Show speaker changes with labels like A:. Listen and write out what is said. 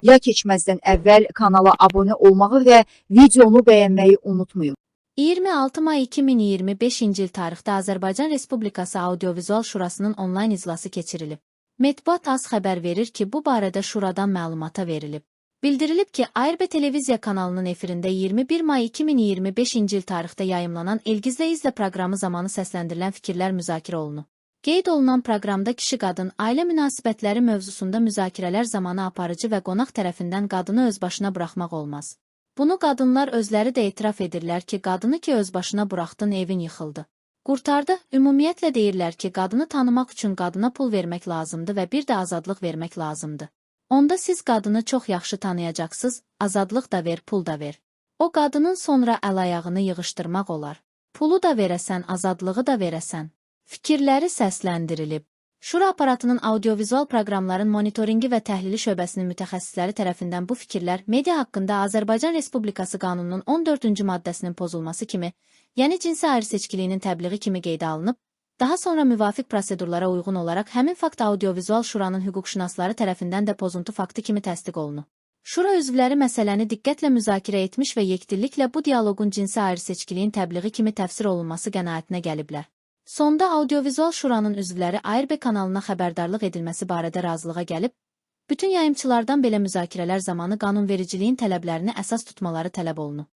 A: Ya keçməzdən əvvəl kanala abunə olmağı və videonu bəyənməyi unutmayın.
B: 26 may 2025-ci il tarixdə Azərbaycan Respublikası Audiovizual Şurasının onlayn iclası keçirilib. Mətbuat AS xəbər verir ki, bu barədə Şuradan məlumata verilib. Bildirilib ki, ARB televiziya kanalının efirində 21 may 2025-ci il tarixdə yayımlanan Elgizlə İzlə proqramı zamanı səsləndirilən fikirlər müzakirə olunub. Qeyd olunan proqramda kişi-qadın ailə münasibətləri mövzusunda müzakirələr zamanı aparıcı və qonaq tərəfindən qadını özbaşına buraxmaq olmaz. Bunu qadınlar özləri də etiraf edirlər ki, qadını ki özbaşına buraxdın, evin yıxıldı. Qurtardı, ümumiyyətlə deyirlər ki, qadını tanımaq üçün qadına pul vermək lazımdır və bir də azadlıq vermək lazımdır. Onda siz qadını çox yaxşı tanıyacaqsınız, azadlıq da ver, pul da ver. O qadının sonra əl-ayağını yığışdırmaq olar. Pulu da verəsən, azadlığı da verəsən. Fikirləri səsləndirilib. Şura aparatının audiovizual proqramların monitoringi və təhlili şöbəsinin mütəxəssisləri tərəfindən bu fikirlər media haqqında Azərbaycan Respublikası qanununun 14-cü maddəsinin pozulması kimi, yəni cinsi ayrı-seçkiliyinin təbliği kimi qeydə alınıb, daha sonra müvafiq prosedurlara uyğun olaraq həmin fakt audiovizual şuranın hüquqşünasları tərəfindən də pozuntu faktı kimi təsdiq olunub. Şura üzvləri məsələni diqqətlə müzakirə etmiş və yekdilliklə bu dialoqun cinsi ayrı-seçkiliyin təbliği kimi təfsir olunması qənaətinə gəliblər. Sonda audiovizual şuranın üzvləri ARB kanalına xəbərdarlıq edilməsi barədə razılığa gəlib, bütün yayımçılardan belə müzakirələr zamanı qanunvericiliyin tələblərini əsas tutmaları tələb olunub.